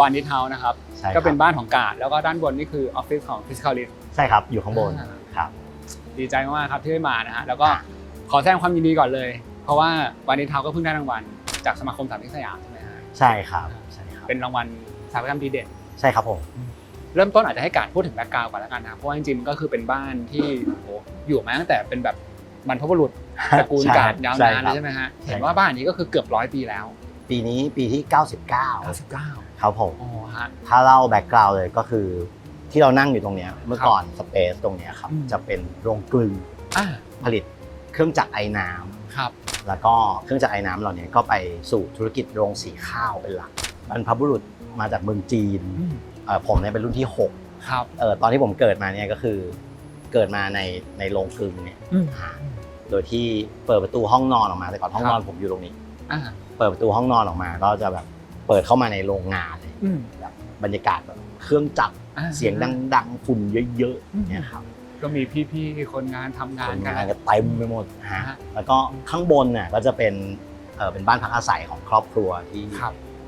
วานิชเฮาส์นะครับก็เป็นบ้านของกาดแล้วก็ด้านบนนี่คือออฟฟิศของ Fiscalist ใช่ครับอยู่ข้างบนครับดีใจมากๆครับที่ได้มานะฮะแล้วก็ขอแสดงความยินดีก่อนเลยเพราะว่าวานิชเฮาส์ก็เพิ่งได้รางวัลจากสมาคมสถานที่สยามใช่ไหมฮะใช่ครับเป็นรางวัลสถาปัตยกรรมดีเด่นใช่ครับผมเริ่มต้นอาจจะให้การพูดถึงแบ็คกราวด์ก่อนแล้วกันนะเพราะว่าจริงๆก็คือเป็นบ้านที่อยู่มาตั้งแต่เป็นแบบบรรพบุรุษตระกูลกาดยาวนานเลยใช่ไหมฮะเห็นว่าบ้านนี้ก็คือเกือบ100 ปีแล้วปีนี้ปีที่99ครับผมถ้าเล่าแบ็คกราวด์เลยก็คือที่เรานั่งอยู่ตรงนี้เมื่อก่อนสเปซตรงนี้ครับจะเป็นโรงกลึงผลิตเครื่องจักรไอน้ำแล้วก็เครื่องจักรไอน้ำเหล่านี้ก็ไปสู่ธุรกิจโรงสีข้าวเป็นหลักบรรพบุรุษมาจากเมืองจีนผมเนี่ยเป็นรุ่นที่6ครับตอนที่ผมเกิดมาเนี่ยก็คือเกิดมาในโรงกลึงเนี่ยโดยที่เปิดประตูห้องนอนออกมาแต่ก่อนห้องนอนผมอยู่ตรงนี้เปิดประตูห้องนอนออกมาก็จะแบบเปิดเข้ามาในโรงงานเลยแบบบรรยากาศแบบเครื่องจักรเสียงดังๆฝุ่นเยอะๆเนี่ยครับก็มีพี่ๆคนงานทำงานกันเต็มไปหมดฮะแล้วก็ข้างบนเนี่ยก็จะเป็นบ้านพักอาศัยของครอบครัวที่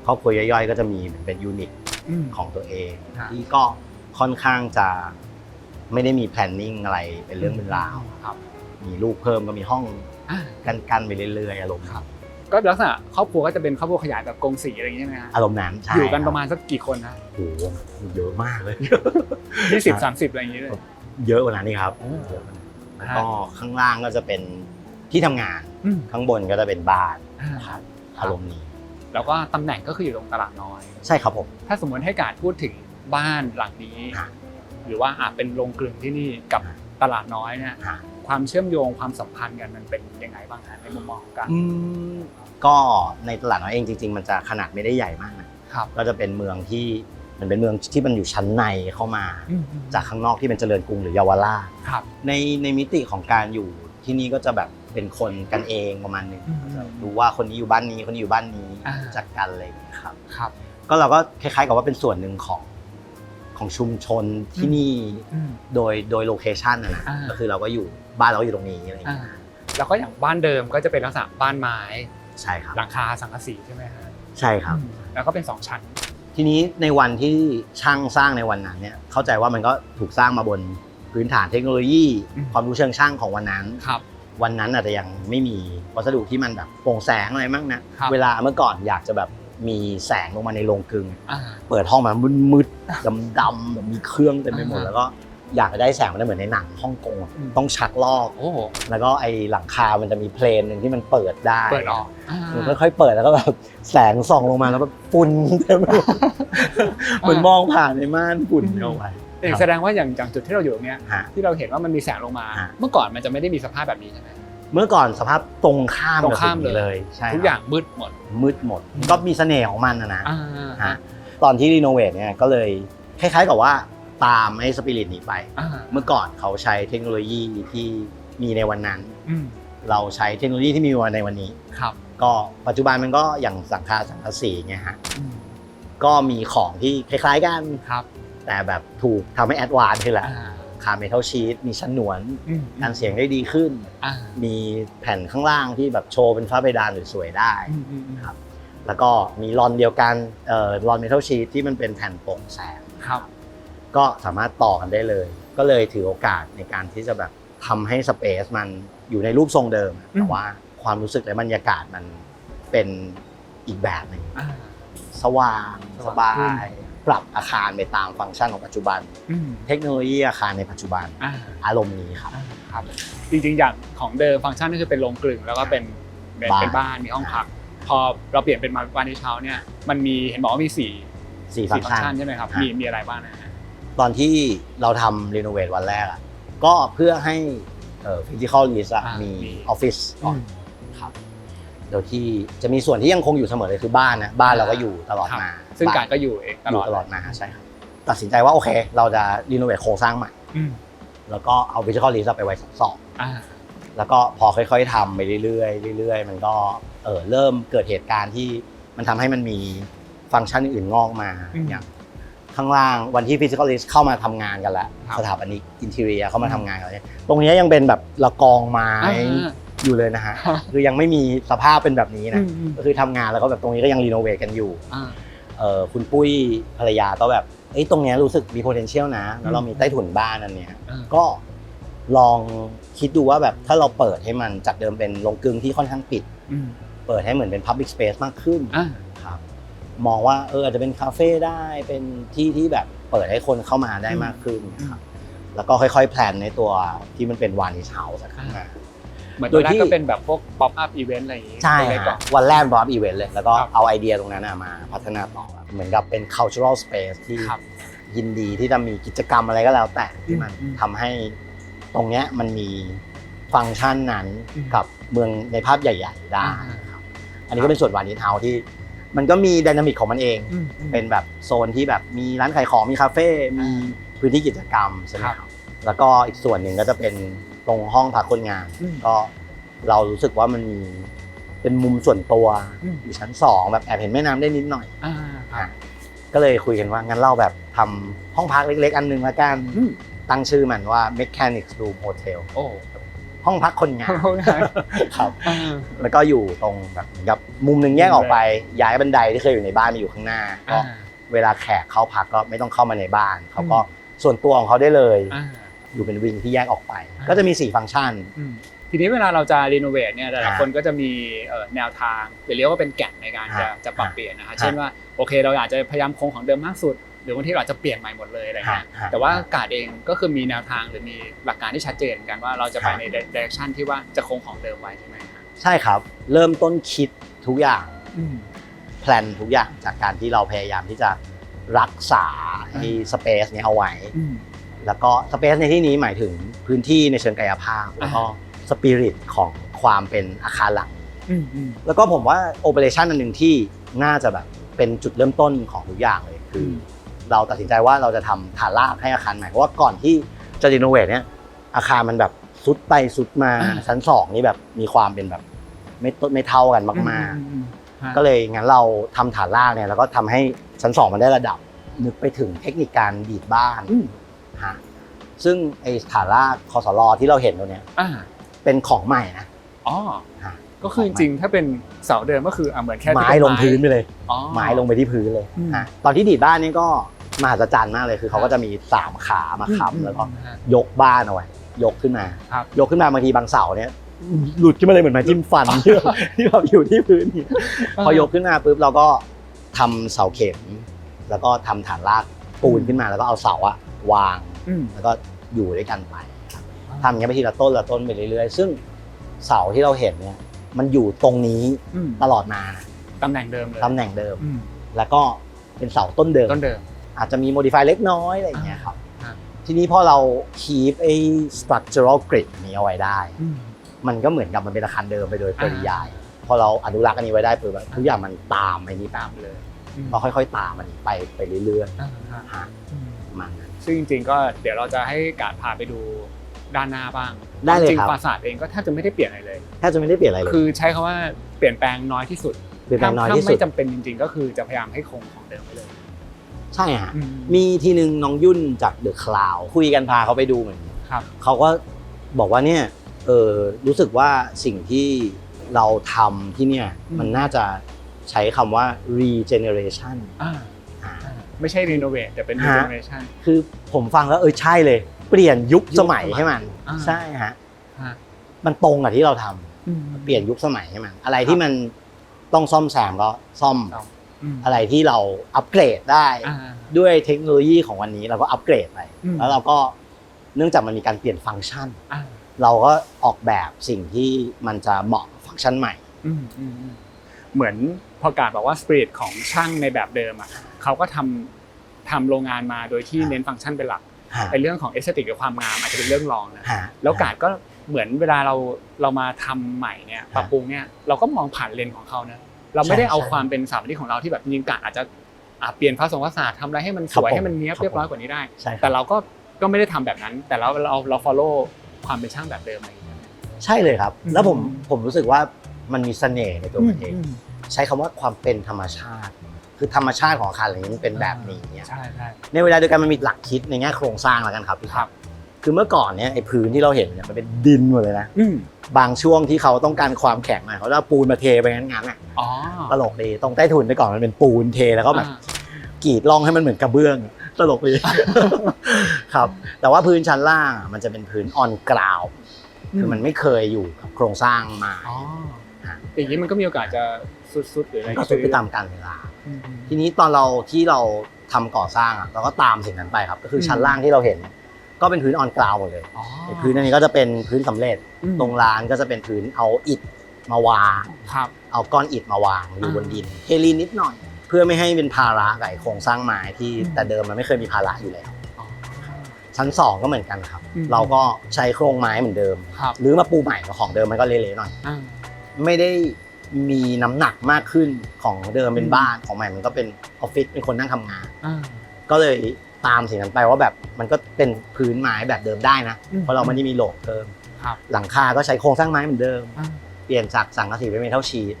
ครอบครัวย่อยๆก็จะมีเป็นยูนิตของตัวเองที่ก็ค่อนข้างจะไม่ได้มีแพลนนิ่งอะไรเป็นเรื่องเป็นราวครับมีลูกเพิ่มก็มีห้องกันไปเรื่อยๆอารมณ์ครับก็ลักษณะครอบครัวก็จะเป็นครอบครัวขยายแบบกงสีอะไรอย่างเงี้ยใช่ไหมฮะอารมณ์นั้นใช่อยู่กันประมาณสักกี่คนนะโอ้โหเยอะมากเลย20-30อะไรอย่างเงี้ยเลยเยอะกว่านั้นนี่ครับแล้วก็ข้างล่างก็จะเป็นที่ทำงานข้างบนก็จะเป็นบ้านครับอารมณ์นี้แล้วก็ตำแหน่งก็คืออยู่ตรงตลาดน้อยใช่ครับผมถ้าสมมติให้การพูดถึงบ้านหลังนี้หรือว่าเป็นโรงกลึงที่นี่กับตลาดน้อยเนี่ยความเชื่อมโยงความสัมพันธ์กันมันเป็นยังไงบ้างคะในมุมมองของการก็ในตลาดน้อยเองจริงๆมันจะขนาดไม่ได้ใหญ่มากนะครับก็จะเป็นเมืองที่มันเป็นเมืองที่มันอยู่ชั้นในเข้ามาจากข้างนอกที่เป็นเจริญกรุงหรือเยาวราชในมิติของการอยู่ที่นี่ก็จะแบบเป็นคนกันเองประมาณนึงดูว่าคนนี้อยู่บ้านนี้คนนี้อยู่บ้านนี้จากกันอะไรอย่างเงี้ยครับก็เราก็คล้ายๆกับว่าเป็นส่วนหนึ่งของชุมชนที่นี่โดยโลเคชันนะก็คือเราก็อยู่บ้านเราอยู่ตรงนี้อะไรอย่างเงี้ยแล้วก็อย่างบ้านเดิมก็จะเป็นลักษณะบ้านไม้ใช่ครับหลังคาสังกะสีใช่ไหมฮะใช่ครับแล้วก็เป็น2 ชั้นทีนี้ในวันที่ช่างสร้างในวันนั้นเนี่ยเข้าใจว่ามันก็ถูกสร้างมาบนพื้นฐานเทคโนโลยีความรู้เชิงช่างของวันนั้นวันนั้นอาจจะยังไม่มีวัสดุที่มันแบบโปร่งแสงอะไรมากนะเวลาเมื่อก่อนอยากจะแบบมีแสงลงมาในโรงกลึงเปิดห้องมามืดๆดำๆแบบมีเครื่องเต็มไปหมดแล้วก็อยากได้แสงมันเหมือนในหนังฮ่องกงต้องชักลอกแล้วก็ไอ้หลังคามันจะมีเพลนนึงที่มันเปิดได้เปิดออกมันค่อยๆเปิดแล้วก็แบบแสงส่องลงมาแล้วแบบฝุ่นเต็มไปหมดเหมือนมองผ่านในม่านฝุ่นเอาไว้แสดงว่าอย่างจุดที่เราอยู่ตรงนี้ที่เราเห็นว่ามันมีแสงลงมาเมื่อก่อนมันจะไม่ได้มีสภาพแบบนี้ใช่ไหมเมื่อก่อนสภาพตรงข้ามเลยทุกอย่างมืดหมดก็มีเสน่ห์ของมันนะตอนที่รีโนเวทเนี่ยก็เลยคล้ายๆกับว่าตามไอ้สปิริตนี้ไปเมื่อก่อนเขาใช้เทคโนโลยีที่มีในวันนั้นเราใช้เทคโนโลยีที่มีในวันนี้ก็ปัจจุบันมันก็อย่างสังกะสีไงฮะก็มีของที่คล้ายๆกันแต่แบบถูกทำให้แอดวานซ์ขึ้นแหละคาเมทัลชีทมีฉนวนการเสียงได้ดีขึ้นมีแผ่นข้างล่างที่แบบโชว์เป็นฝ้าเพดานสวยๆได้ครับแล้วก็มีรอนเดียวกันรอนเมทัลชีทที่มันเป็นแผ่นโปร่งแสงก็สามารถต่อกันได้เลยก็เลยถือโอกาสในการที่จะแบบทำให้สเปซมันอยู่ในรูปทรงเดิมแต่ว่าความรู้สึกและบรรยากาศมันเป็นอีกแบบหนึ่งสว่างสบายปรับอาคารไปตามฟังก์ชันของปัจจุบันเทคโนโลยีอาคารในปัจจุบันอารมณ์นี้ครับจริงๆอย่างของเดิมฟังก์ชันก็คือเป็นโรงกลึงแล้วก็เป็นบ้านมีห้องพักพอเราเปลี่ยนเป็นวานิชเฮาส์เนี่ยมันมีเห็นบอกว่ามี4ฟังก์ชันใช่ไหมครับมีอะไรบ้างนะตอนที่เราทำรีโนเวทวันแรกก็เพื่อให้physical lease มีออฟฟิศก่อนครับโดยที่จะมีส่วนที่ยังคงอยู่เสมอเลยคือบ้านเราก็อยู่ตลอดมาซึ่งการก็อยู่เองตลอดมาใช่ครับตัดสินใจว่าโอเคเราจะรีโนเวทโครงสร้างใหม่แล้วก็เอา physical lease ไปไว้สอบแล้วก็พอค่อยๆทำไปเรื่อยๆมันก็เริ่มเกิดเหตุการณ์ที่มันทำให้มันมีฟังก์ชันอื่นงอกมาอย่างข้างล่างวันที่ Physicalist เข้ามาทำงานกันแล้วสถาปนิกอินทีเรียเข้ามาทำงานกันตรงนี้ยังเป็นแบบละกองไม้อยู่เลยนะฮะคือยังไม่มีสภาพเป็นแบบนี้นะก็คือทำงานแล้วก็แบบตรงนี้ก็ยังรีโนเวทกันอยู่ คุณปุ้ยภรรยาก็แบบตรงเนี้ยรู้สึกมี potential นะแล้วเรามีใต้ถุนบ้านอันเนี้ยก็ลองคิดดูว่าแบบถ้าเราเปิดให้มันจากเดิมเป็นโรงกลึงที่ค่อนข้างปิดเปิดให้เหมือนเป็น public space มากขึ้นครับมองว่าอาจจะเป็นคาเฟ่ได้เป็นที่ที่แบบเปิดให้คนเข้ามาได้มากขึ้นครับแล้วก็ค่อยๆแพลนในตัวที่มันเป็นวานิชเฮาส์ขึ้นมาเหมือนตัวแรกก็เป็นแบบพวก pop up event อะไรอย่างงี้ใช่วันแรก pop up event เลยแล้วก็เอาไอเดียตรงนั้นมาพัฒนาต่อเหมือนกับเป็น cultural space ที่ยินดีที่จะมีกิจกรรมอะไรก็แล้วแต่ที่มันทำให้ตรงเนี้ยมันมีฟังก์ชันนั้นกับเมืองในภาพใหญ่ๆได้ครับอันนี้ก็เป็นส่วนวานิชเฮาส์ที่มันก็มีไดนามิกของมันเองเป็นแบบโซนที่แบบมีร้านขายของมีคาเฟ่มีพื้นที่กิจกรรมใช่ไหมครับแล้วก็อีกส่วนหนึ่งก็จะเป็นตรงห้องพักคนงานก็เรารู้สึกว่ามันมีเป็นมุมส่วนตัวอยู่ชั้น2แบบแอบเห็นแม่น้ำได้นิดหน่อยก็เลยคุยกันว่างั้นเราแบบทำห้องพักเล็กๆอันนึงละกันตั้งชื่อมันว่า Mechanics Room Hotel ห้องพักคนงานครับแล้วก็อยู่ตรงแบบกับมุมหนึ่งแยกออกไปย้ายบันไดที่เคยอยู่ในบ้านมาอยู่ข้างหน้าก็เวลาแขกเข้าพักก็ไม่ต้องเข้ามาในบ้านเขาก็ส่วนตัวของเขาได้เลยอยู่เป็นวิงที่แยกออกไปก็จะมี4ฟังก์ชันทีนี้เวลาเราจะรีโนเวทเนี่ยแต่ละคนก็จะมีแนวทางหรือเรียกว่าเป็นแก่นในการจะปรับเปลี่ยนนะคะเช่นว่าโอเคเราอาจจะพยายามคงของเดิมมากสุดหรือบางทีเราจะเปลี่ยนใหม่หมดเลยอะไรเงี้ยแต่ว่ากาดเองก็คือมีแนวทางหรือมีหลักการที่ชัดเจนกันว่าเราจะไปในเดเรคชั่นที่ว่าจะคงของเดิมไว้ใช่ไหมครับใช่ครับเริ่มต้นคิดทุกอย่างแพลนทุกอย่างจากการที่เราพยายามที่จะรักษาที่สเปซนี้เอาไว้แล้วก็สเปซในที่นี้หมายถึงพื้นที่ในเชิงกายภาพแล้วก็สปิริตของความเป็นอาคารหลังแล้วก็ผมว่าโอเปอเรชั่นอันหนึ่งที่น่าจะแบบเป็นจุดเริ่มต้นของทุกอย่างเลยคือเราตัดสินใจว่าเราจะทำฐานรากให้อาคารใหม่เพราะว่าก่อนที่จะรีโนเวทเนี่ยอาคารมันแบบซุดไปซุดมาชั้น2นี่แบบมีความเป็นแบบไม่เท่ากันมากๆก็เลยงั้นเราทำฐานรากเนี่ยแล้วก็ทำให้ชั้น2มันได้ระดับนึกไปถึงเทคนิคการดีดบ้านซึ่งไอ้ฐานรากคสรที่เราเห็นตัวเนี้ยเป็นของใหม่นะก็คือจริงๆถ้าเป็นเสาเดิมก็คือเหมือนแค่ไม้ลงพื้นไปเลยไม้ลงไปที่พื้นเลยตอนที่ดีดบ้านนี่ก็มหัศจรรย์มากเลยคือเขาก็จะมี3ขามาค้ำแล้วก็ยกบ้านเอาไว้ยกขึ้นมายกขึ้นมาบางทีบางเสาเนี่ยหลุดขึ้นมาเลยเหมือนไม้จิ้มฟันที่แบบอยู่ที่พื้นพอยกขึ้นมาปุ๊บเราก็ทำเสาเข็มแล้วก็ทำฐานรากปูนขึ้นมาแล้วก็เอาเสาวางแล้วก็อยู่ด้วยกันไปทำอย่างนี้ไปทีละต้นละต้นไปเรื่อยๆซึ่งเสาที่เราเห็นเนี่ยมันอยู่ตรงนี้ตลอดมาตำแหน่งเดิมเลยตำแหน่งเดิมแล้วก็เป็นเสาต้นเดิมอาจจะมีโมดิฟายเล็กน้อยอะไรอย่างเงี้ยครับทีนี้พอเรา keep ไอ้ structural grid นี้เอาไว้ได้มันก็เหมือนกับมันเป็นอาคารเดิมไปโดยปริยายพอเราอนุรักษ์อันนี้ไว้ได้ปุ๊บทุกอย่างมันตามไอ้นี่ตามเลยก็ค่อยๆตามมันไปเรื่อยๆมันซึ่งจริงๆก็เดี๋ยวเราจะให้การพาไปดูด้านหน้าบ้างได้เลยครับจริงปราสาทเองก็แทบจะไม่ได้เปลี่ยนอะไรเลยแทบจะไม่ได้เปลี่ยนอะไรเลยคือใช้คำว่าเปลี่ยนแปลงน้อยที่สุดถ้าไม่จำเป็นจริงๆก็คือจะพยายามให้คงของเดิมไว้เลยใช่ฮะมีทีนึงน้องยุ่นจากเดอะคลาวด์คุยกันพาเขาไปดูเหมือนเขาก็บอกว่าเนี่ยรู้สึกว่าสิ่งที่เราทำที่เนี่ยมันน่าจะใช้คำว่า regeneration ไม่ใช่ renovate แต่เป็น regeneration คือผมฟังแล้วใช่เลยเปลี่ยนยุคสมัยให้มันใช่ฮะมันตรงกับที่เราทำเปลี่ยนยุคสมัยให้มันอะไรที่มันต้องซ่อมแซมก็ซ่อมอะไรที่เราอัปเกรดได้ด้วยเทคโนโลยีของวันนี้เราก็อัปเกรดไปแล้วเราก็เนื่องจากมันมีการเปลี่ยนฟังก์ชันเราก็ออกแบบสิ่งที่มันจะเหมาะฟังก์ชันใหม่เหมือนพอการบอกว่าสปิริตของช่างในแบบเดิมอ่ะเขาก็ทำโรงงานมาโดยที่เน้นฟังก์ชันเป็นหลักในเรื่องของเอสเธติกกับความงามอาจจะเป็นเรื่องรองนะแล้วการก็เหมือนเวลาเรามาทำใหม่เนี่ยปรับปรุงเนี่ยเราก็มองผ่านเลนของเขานะเราไม่ได้เอาความเป็นสถาปนิกของเราที่แบบจริงๆการอาจจะเปลี่ยนผสมผสานทำอะไรให้มันสวยให้มันเนี้ยบเรียบร้อยกว่านี้ได้แต่เราก็ไม่ได้ทำแบบนั้นแต่เรา follow ความเป็นช่างแบบเดิมอะไรอย่างเงี้ยใช่เลยครับแล้วผมรู้สึกว่ามันมีเสน่ห์ในตัวมันเองใช้คำว่าความเป็นธรรมชาติคือธรรมชาติของอาคารหลังนี้มันเป็นแบบนี้เนี่ยในเวลาเดียวกันมันมีหลักคิดในแง่โครงสร้างแล้วกันครับพี่ครับคือเมื่อก่อนเนี่ยไอ้พื้นที่เราเห็นเนี่ยมันเป็นดินหมดเลยนะบางช่วงที่เขาต้องการความแข็งเขาจะปูนมาเทไปงั้นๆตลกดีตรงใต้ถุนแต่ก่อนมันเป็นปูนเทแล้วก็แบบ กรีดร่องให้มันเหมือนกระเบื้องตลกไป ครับแต่ว่าพื้นชั้นล่างมันจะเป็นพื้นออนกราวคือมันไม่เคยอยู่กับโครงสร้างไม้ อ๋ออย่างนี้มันก็มีโอกาสจะสุดๆหรืออะไร ก็สุดไปตามกาลเวลาทีนี้ตอนเราทำก่อสร้างอ่ะเราก็ตามสิ่งนั้นไปครับก็คือชั้นล่างที่เราเห็นก็เป็นพื้นออนกราวหมดเลยพื้นอันนี้ก็จะเป็นพื้นสำเร็จตรงร้านก็จะเป็นพื้นเอาอิฐมาวางเอาก้อนอิฐมาวางอยู่บนดินเทลีนนิดหน่อยเพื่อไม่ให้เป็นภาระกับโครงสร้างไม้ที่แต่เดิมมันไม่เคยมีภาระอยู่แล้วชั้น2ก็เหมือนกันครับเราก็ใช้โครงไม้เหมือนเดิมหรือมาปูใหม่ของเดิมมันก็เละๆหน่อยไม่ได้มีน้ำหนักมากขึ้นของเดิมเป็นบ้านของใหม่มันก็เป็นออฟฟิศเป็นคนนั่งทำงานก็เลยตามสิ่งนั้นไปว่าแบบมันก็เป็นพื้นไม้แบบเดิมได้นะเพราะเราไม่ได้มีโหลดเพิ่มหลังคาก็ใช้โครงสร้างไม้เหมือนเดิมเปลี่ยนจากสังกะสีเป็นเมทัลชีท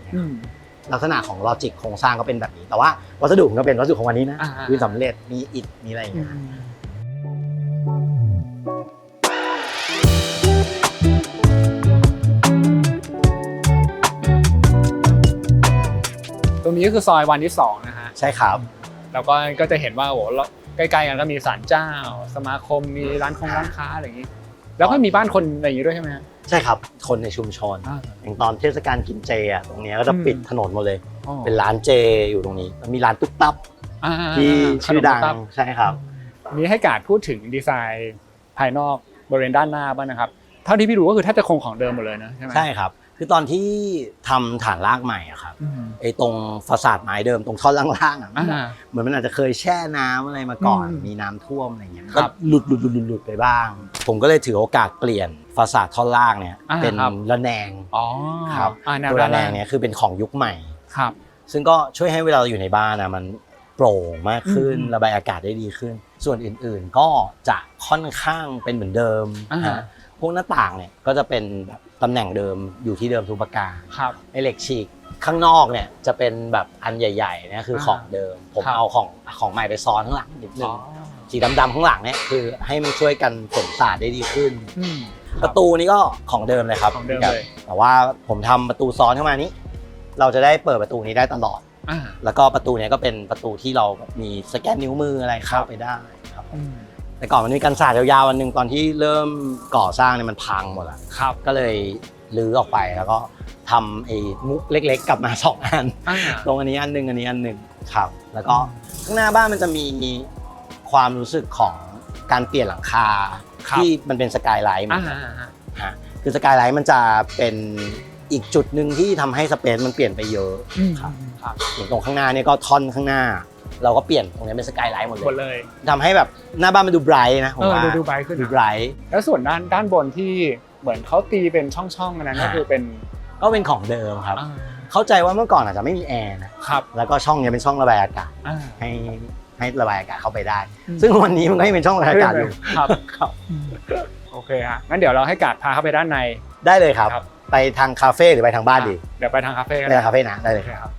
ลักษณะของลอจิกโครงสร้างก็เป็นแบบนี้แต่ว่าวัสดุมันก็เป็นวัสดุของวันนี้นะพื้นสำเร็จมีอิฐมีอะไรอย่างเงี้ยตรงนี้ก็คือซอยวันที่2นะฮะใช่ครับแล้วก็จะเห็นว่าโอ้ใกล้ๆกันก็มีศาลเจ้าสมาคมมีร้านค้าอะไรอย่างนี้แล้วก็มีบ้านคนอะไรอย่างนี้ด้วยใช่ไหมฮะใช่ครับคนในชุมชนอย่างตอนเทศกาลกินเจอ่ะตรงนี้ก็จะปิดถนนหมดเลยเป็นร้านเจอยู่ตรงนี้มีร้านตุ๊กตับที่ชื่อดังใช่ครับมีให้การพูดถึงดีไซน์ภายนอกบริเวณด้านหน้าบ้างนะครับเท่าที่พี่รู้ก็คือแทบจะคงของเดิมหมดเลยนะใช่ไหมใช่ครับคือตอนที่ทำฐานรากใหม่อะครับไอ้ตรงฟาสาดไม้เดิมตรงท่อนล่างๆอะเหมือนมันอาจจะเคยแช่น้ำอะไรมาก่อนมีน้ำท่วมอะไรเงี้ยก็หลุดไปบ้างผมก็เลยถือโอกาสเปลี่ยนฟาสาดท่อนล่างเนี่ยเป็นระแนงครับตัวระแนงเนี่ยคือเป็นของยุคใหม่ครับซึ่งก็ช่วยให้เวลาเราอยู่ในบ้านนะมันโปร่งมากขึ้นระบายอากาศได้ดีขึ้นส่วนอื่นๆก็จะค่อนข้างเป็นเหมือนเดิมพวกหน้าต่างเนี่ยก็จะเป็นแบบตำแหน่งเดิมอยู่ที่เดิมทุกประการไอเหล็กฉีกข้างนอกเนี่ยจะเป็นแบบอันใหญ่ๆเนี่ยคือของเดิมผมเอาของใหม่ไปซ้อนข้างหลังนิดนึงสีดำๆข้างหลังเนี่ยคือให้มันช่วยกันฝนสาดได้ดีขึ้นประตูนี้ก็ของเดิมเลยครับของเดิมเลยแต่ว่าผมทำประตูซ้อนเข้ามานี้เราจะได้เปิดประตูนี้ได้ตลอดแล้วก็ประตูนี้ก็เป็นประตูที่เรามีสแกนนิ้วมืออะไรเข้าไปได้ครับแต่ก่อนมันมีกันศาสตร์ยาวๆวันหนึ่งตอนที่เริ่มก่อสร้างเนี่ยมันพังหมดแล้วก็เลยรื้อออกไปแล้วก็ทำไอ้มุกเล็กๆกลับมา2อันตรงอันนี้อันนึงอันนี้อันนึงครับแล้วก็ข้างหน้าบ้านมันจะมีความรู้สึกของการเปลี่ยนหลังคาที่มันเป็นสกายไลท์คือสกายไลท์มันจะเป็นอีกจุดหนึ่งที่ทำให้สเปซมันเปลี่ยนไปเยอะครับอย่างตรงข้างหน้าเนี่ยก็ท่อนข้างหน้าเราก็เปลี่ยนตรงนี้เป็นสกายไลท์หมดเลยทำให้แบบหน้าบ้านมันดูไบรท์นะผมว่าดูไบรท์ขึ้นดูไบรท์แล้วส่วนด้านบนที่เหมือนเขาตีเป็นช่องๆอันนั้นก็คือเป็นของเดิมครับเข้าใจว่าเมื่อก่อนอาจจะไม่มีแอร์นะครับแล้วก็ช่องนี้เป็นช่องระบายอากาศให้ระบายอากาศเข้าไปได้ซึ่งวันนี้มันก็ยังเป็นช่องระบายอากาศอยู่ครับโอเคฮะงั้นเดี๋ยวเราให้การพาเข้าไปด้านในได้เลยครับไปทางคาเฟ่หรือไปทางบ้านดีเดี๋ยวไปทางคาเฟ่ไปทางคาเฟ่นะได้เลยครับ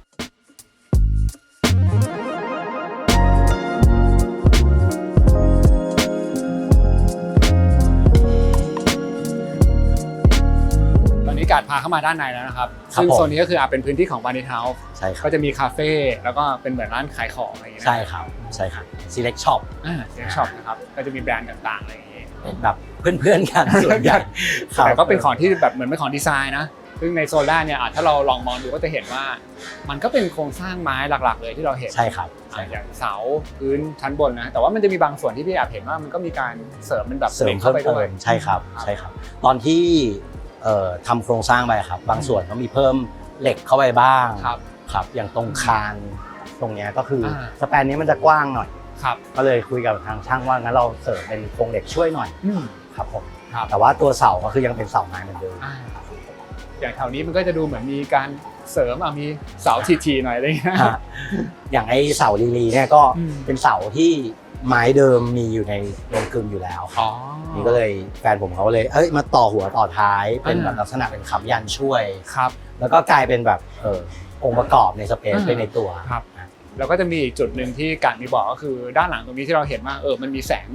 การพาเข้ามาด้านในแล้วนะครับซึ่งโซนนี้ก็คือเป็นพื้นที่ของ Vanity House ใช่ครับก็จะมีคาเฟ่แล้วก็เป็นเหมือนร้านขายของอะไรอย่างเงี้ยใช่ครับSelect Shop Select Shop นะครับก็จะมีแบรนด์ต่างๆอะไรอย่างเงี้ยแบบเพื่อนๆกันส่วนใหญ่แต่ก็เป็นของที่แบบเหมือนเป็นของดีไซน์นะซึ่งในโซนแรกเนี่ยถ้าเราลองมองดูก็จะเห็นว่ามันก็เป็นโครงสร้างไม้หลักๆเลยที่เราเห็นใช่ครับอย่างเสาพื้นชั้นบนนะแต่ว่ามันจะมีบางส่วนที่พี่แอบเห็นว่ามันก็มีการเสริมเป็นแบบเสริมเข้าไปด้วยใช่ครับตอนที่ทำโครงสร้างไปครับบางส่วนก็มีเพิ่มเหล็กเข้าไปบ้างครับอย่างตรงคานตรงนี้ก็คือสแปนนี้มันจะกว้างหน่อยก็เลยคุยกับทางช่างว่างั้นเราเสริมเป็นโครงเหล็กช่วยหน่อยครับผมแต่ว่าตัวเสาก็คือยังเป็นเสาไม้เหมือนเดิมอย่างแถวนี้มันก็จะดูเหมือนมีการเสริมมีเสาทีๆหน่อยอะไรเงี้ยอย่างไอ้เสาลีเนี่ยก็เป็นเสาที่ไม้เดิมมีอยู่ในโรงกลึงอยู่แล้วนี่ก็เลยแฟนผมเขาเลยมาต่อหัวต่อท้ายเป็นแบบลักษณะเป็นค้ำยันช่วยแล้วก็กลายเป็นแบบองค์ประกอบในสเปซไปในตัวแล้วก็จะมีอีกจุดหนึ่งที่การมีบอกก็คือด้านหลังตรงนี้ที่เราเห็นว่ามันมีแสง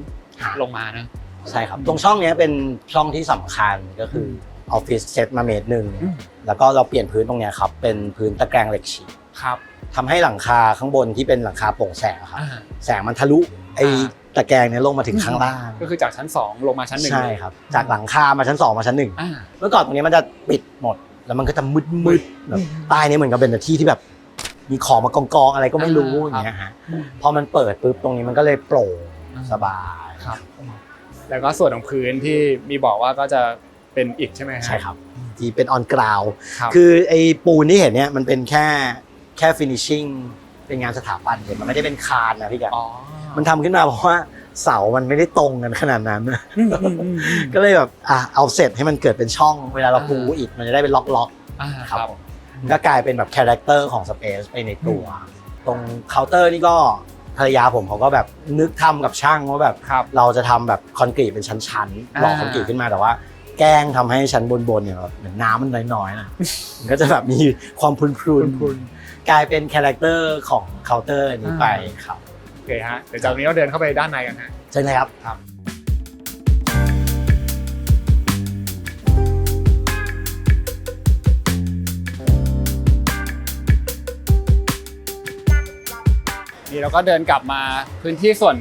ลงมานะใช่ครับตรงช่องนี้เป็นช่องที่สำคัญก็คือออฟฟิศเซตมาเมตรนึงแล้วก็เราเปลี่ยนพื้นตรงนี้ครับเป็นพื้นตะแกรงเหล็กฉีก ทำให้หลังคาข้างบนที่เป็นหลังคาโปร่งแสงครับแสงมันทะลุไอ้ตะแกรงเนี่ยลงมาถึงข้างล่าง ก็คือจากชั้น2ลงมาชั้น1ใช่ครับจากหลังคามาชั้น2มาชั้น1เมื่อก่อนตรงนี้มันจะปิดหมดแล้วมันก็จะมืดๆแบบใต้นี้เหมือนกับเป็นที่ที่แบบมีของมากองอะไรก็ไม่รู้อย่างเงี้ยฮะพอมันเปิดปุ๊บตรงนี้มันก็เลยโปร่งสบายครับแล้วก็ส่วนของพื้นที่มีบอกว่าก็จะเป็นอิฐใช่ไหมฮะใช่ครับที่เป็นออนกราวคือไอ้ปูนที่เห็นเนี่ยมันเป็นแค่ฟินิชชิ่งเป็นงานสถาปัตย์เนี่ยมันไม่ได้เป็นคานนะพี่แกมันทำขึ้นมาเพราะว่าเสามันไม่ได้ตรงกันขนาดนั้นก็เลยแบบเอาเสร็จให้มันเกิดเป็นช่องเวลาเราปูอิฐมันจะได้เป็นล็อกๆครับก็กลายเป็นแบบคาแรคเตอร์ของสเปซไปในตัวตรงเคาน์เตอร์นี่ก็ภรรยาผมเขาก็แบบนึกทำกับช่างว่าแบบเราจะทำแบบคอนกรีตเป็นชั้นๆหล่อคอนกรีตขึ้นมาแต่ว่าแกล้งทำให้ชั้นบนๆเนี่ยเหมือนน้ำมันน้อยๆนะมันก็จะแบบมีความพรุนๆกลายเป็นคาแรคเตอร์ของเคาน์เตอร์นี้ไปครับโอเคฮะเดี๋ยวจากนี้เราเดินเข้าไปด้านในกันฮะใช่เลยครับนี่เราก็เดินกลับมาพื้นที่ส่วน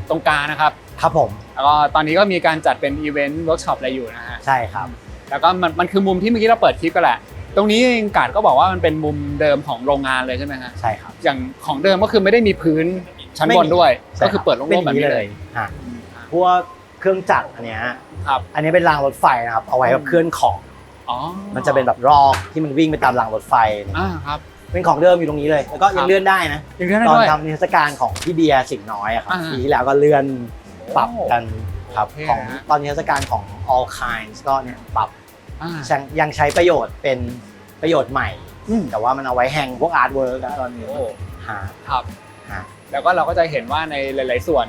ตรงกลางนะครับครับผมแล้วก็ตอนนี้ก็มีการจัดเป็นอีเวนต์เวิร์กช็อปอะไรอยู่นะฮะใช่ครับแล้วก็มันคือมุมที่เมื่อกี้เราเปิดคลิปกันแหละตรงนี้เองกาดก็บอกว่ามันเป็นมุมเดิมของโรงงานเลยใช่ไหมฮะใช่ครับอย่างของเดิมก็คือไม่ได้มีพื้นชั้นบนด้วยก็คือเปิดโล่งๆแบบนี้เลยพวกเครื่องจักรอันเนี้ยครับอันนี้เป็นรางรถไฟนะครับเอาไว้แบบเคลื่อนของมันจะเป็นแบบรอกที่มันวิ่งไปตามรางรถไฟครับเป็นของเดิมอยู่ตรงนี้เลยแล้วก็ยังเลื่อนได้นะตอนทำนิทรรศการของพี่เบียร์สิ่งน้อยครับปีที่แล้วก็เลื่อนปรับกันครับของตอนนิทรรศการของ all kinds ก็เนี่ยปรับยังใช้ประโยชน์เป็นประโยชน์ใหม่แต่ว่ามันเอาไว้แฮงพวกอาร์ตเวิร์กตอนนี้ครับแล้วก็เราก็จะเห็นว่าในหลายๆส่วน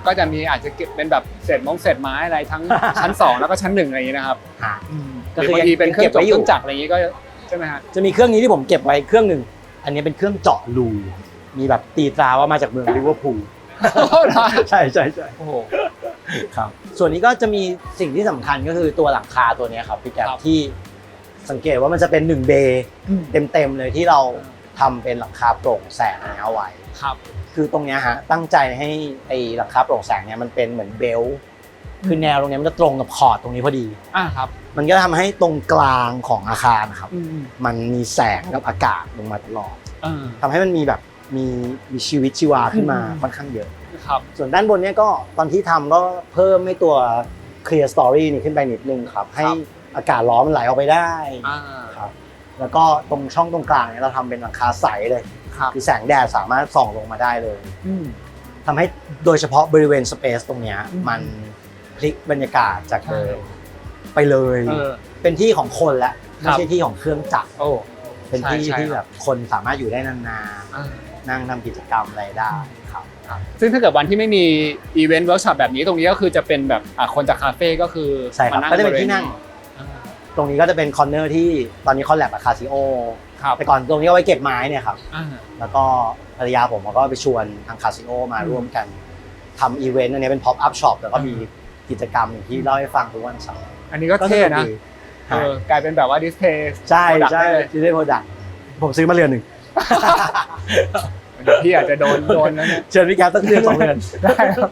ก็จะมีอาจจะเก็บเป็นแบบเศษไม้อะไรทั้งชั้น2แล้วก็ชั้น1อะไรอย่างนี้นะครับก็คือบางทีเป็นเครื่องจักรอะไรอย่างนี้ก็ใช่ไหมฮะจะมีเครื่องนี้ที่ผมเก็บไว้เครื่องหนึ่งอันนี้เป็นเครื่องเจาะรูมีแบบตีตราว่ามาจากเมืองลิเวอร์พูลใช่โอ้โหครับส่วนนี้ก็จะมีสิ่งที่สำคัญก็คือตัวหลังคาตัวนี้ครับพี่แก๊ปที่สังเกตว่ามันจะเป็น1เบย์เต็มเลยที่เราทำเป็นหลังคาโปร่งแสงเอาไว้ครับคือตรงนี้ฮะตั้งใจให้ไอ้หลังคาโปร่งแสงเนี่ยมันเป็นเหมือนเบลต์คือแนวตรงนี้มันจะตรงกับขอบตรงนี้พอดีครับมันก็ทำให้ตรงกลางของอาคารครับมันมีแสงกับอากาศลงมาตลอดทำให้มันมีแบบมีชีวิตชีวาขึ้นมาค่อนข้างเยอะครับส่วนด้านบนเนี่ยก็ตอนที่ทำก็เพิ่มให้ตัว clear story นี่ขึ้นไปนิดนึงครับให้อากาศร้อนมันไหลออกไปได้ครับแล้วก็ตรงช่องตรงกลางเนี่ยเราทำเป็นหลังคาใสเลยคือแสงแดดสามารถส่องลงมาได้เลยทำให้โดยเฉพาะบริเวณสเปซตรงนี้มันพลิกบรรยากาศจากเดิมไปเลยเป็นที่ของคนละไม่ใช่ที่ของเครื่องจักรเป็นที่ที่แบบคนสามารถอยู่ได้นานๆนั่งทำกิจกรรมอะไรได้ครับซึ่งถ้าเกิดวันที่ไม่มีอีเวนต์เวิร์กช็อปแบบนี้ตรงนี้ก็คือจะเป็นแบบคนจากคาเฟ่ก็คือใช่ครับก็จะเป็นที่นั่งตรงนี้ก็จะเป็นคอร์เนอร์ที่ตอนนี้คอลแลบกับคาซิโอแต่ก่อนตรงนี้เอาไว้เก็บไม้เนี่ยครับแล้วก็ภรรยาผมก็ไปชวนทางคาซิโอมาร่วมกันทำอีเวนต์อันนี้เป็นพ็อปอัพช็อปแล้วก็มีกิจกรรมอย่างที่เล่าให้ฟังทุกวันเสาร์อันนี้ก็เท่นะกลายเป็นแบบว่าดิสเพย์ใช่ดิสเพย์โปรดักต์ผมซื้อมาเรือนหนึ่งพี่อาจจะโดนแล้วเนี่ยเชิญพี่แก๊ปตั้งเดือน2 เดือนได้ครับ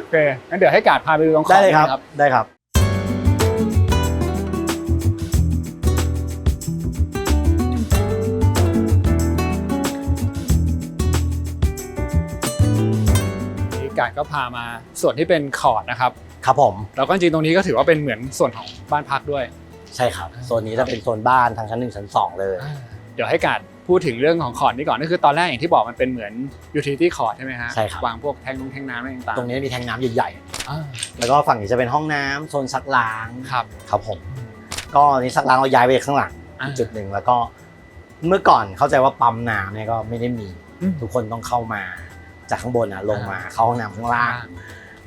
โอเคงั้นเดี๋ยวให้กาดพาไปดูตรงขอบได้เลยครับได้ครับกาดก็พามาส่วนที่เป็นคอร์ดนะครับครับผมแล้วก็จริงตรงนี้ก็ถือว่าเป็นเหมือนส่วนของบ้านพักด้วยใช่ครับโซนนี้จะเป็นโซนบ้านทางชั้น1ชั้น2เลยเดี๋ยวให้กาดพูดถึงเรื่องของคอร์ดนี้ก่อนก็คือตอนแรกอย่างที่บอกมันเป็นเหมือนยูทิลิตี้คอร์ดใช่ไหมฮะใช่ครับวางพวกแทงน้ำอะไรต่างๆตรงนี้มีแทงน้ำใหญ่ๆแล้วก็ฝั่งนี้จะเป็นห้องน้ำโซนซักล้างครับผมก็นี้ซักล้างเราย้ายไปข้างหลังจุดหนึ่งแล้วก็เมื่อก่อนเข้าใจว่าปั๊มน้ำเนี่ยก็ไม่ได้มีทุกคนต้องเข้ามาจากข้างบนลงมาเข้าห้องน้ำข้างล่าง